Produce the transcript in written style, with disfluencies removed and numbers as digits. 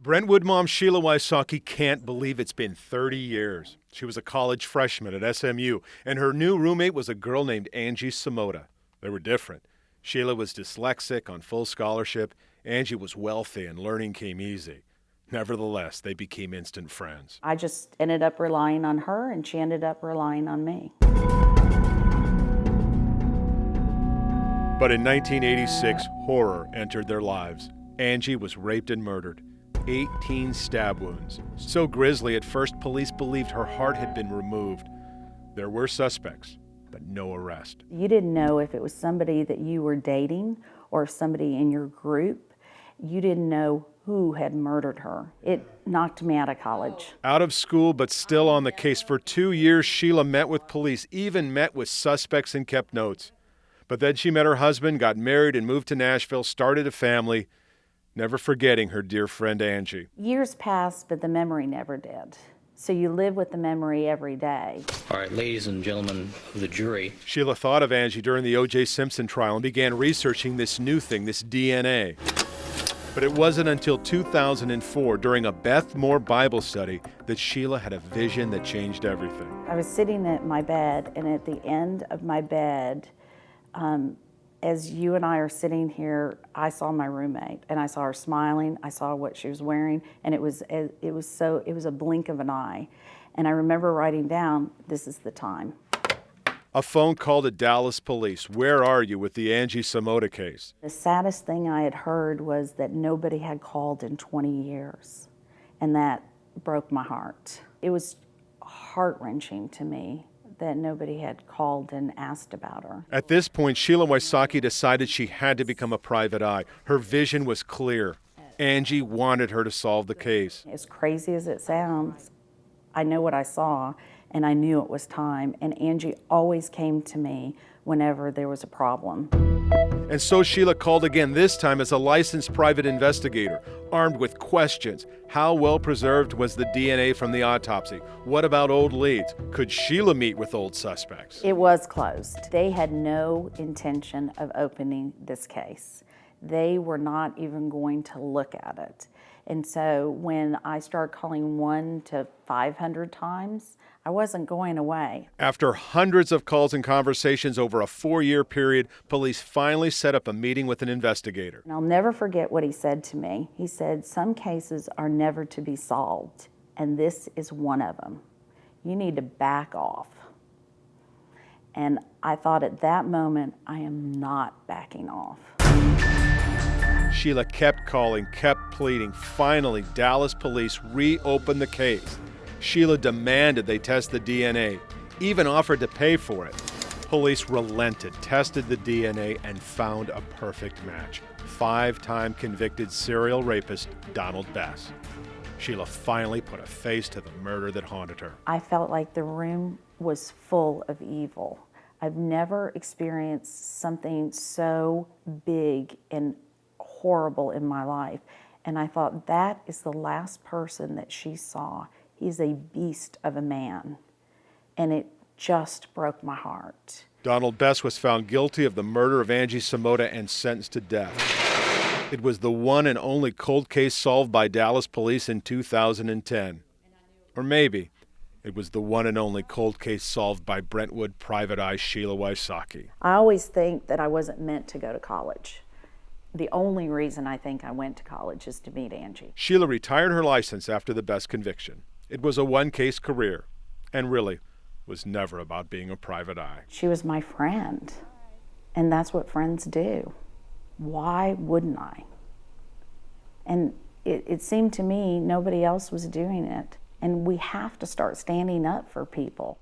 Brentwood mom Sheila Wysocki can't believe it's been 30 years. She was a college freshman at SMU, and her new roommate was a girl named Angie Samota. They were different. Sheila was dyslexic on full scholarship. Angie was wealthy and learning came easy. Nevertheless, they became instant friends. I just ended up relying on her, and she ended up relying on me. But in 1986, horror entered their lives. Angie was raped and murdered. 18 stab wounds. So grisly, at first, police believed her heart had been removed. There were suspects, but no arrest. You didn't know if it was somebody that you were dating or somebody in your group. You didn't know who had murdered her. It knocked me out of college. Out of school, but still on the case. For 2 years, Sheila met with police, even met with suspects and kept notes. But then she met her husband, got married, and moved to Nashville, started a family, never forgetting her dear friend Angie. Years passed, but the memory never did. So you live with the memory every day. All right, ladies and gentlemen of the jury. Sheila thought of Angie during the O.J. Simpson trial and began researching this new thing, this DNA. But it wasn't until 2004, during a Beth Moore Bible study, that Sheila had a vision that changed everything. I was sitting at my bed, and at the end of my bed, as you and I are sitting here, I saw my roommate, and I saw her smiling. I saw what she was wearing, and it was a blink of an eye. And I remember writing down, "This is the time." A phone call to Dallas police. Where are you with the Angie Samota case? The saddest thing I had heard was that nobody had called in 20 years, and that broke my heart. It was heart-wrenching to me that nobody had called and asked about her. At this point, Sheila Wysocki decided she had to become a private eye. Her vision was clear. Angie wanted her to solve the case. As crazy as it sounds, I know what I saw, and I knew it was time, and Angie always came to me whenever there was a problem. And so Sheila called again, this time as a licensed private investigator, armed with questions. How well preserved was the DNA from the autopsy? What about old leads? Could Sheila meet with old suspects? It was closed. They had no intention of opening this case. They were not even going to look at it. And so when I started calling 1 to 500 times, I wasn't going away. After hundreds of calls and conversations over a 4-year period, police finally set up a meeting with an investigator. And I'll never forget what he said to me. He said, "Some cases are never to be solved, and this is one of them. You need to back off." And I thought at that moment, I am not backing off. Sheila kept calling, kept pleading. Finally, Dallas police reopened the case. Sheila demanded they test the DNA, even offered to pay for it. Police relented, tested the DNA, and found a perfect match. 5-time convicted serial rapist Donald Bess. Sheila finally put a face to the murder that haunted her. I felt like the room was full of evil. I've never experienced something so big and horrible in my life. And I thought, that is the last person that she saw. He's a beast of a man. And it just broke my heart. Donald Bess was found guilty of the murder of Angie Samota and sentenced to death. It was the one and only cold case solved by Dallas police in 2010. Or maybe it was the one and only cold case solved by Brentwood private eye Sheila Wysocki. I always think that I wasn't meant to go to college. The only reason I think I went to college is to meet Angie. Sheila retired her license after the Bess conviction. It was a one-case career, and really was never about being a private eye. She was my friend, and that's what friends do. Why wouldn't I? And it seemed to me nobody else was doing it, and we have to start standing up for people.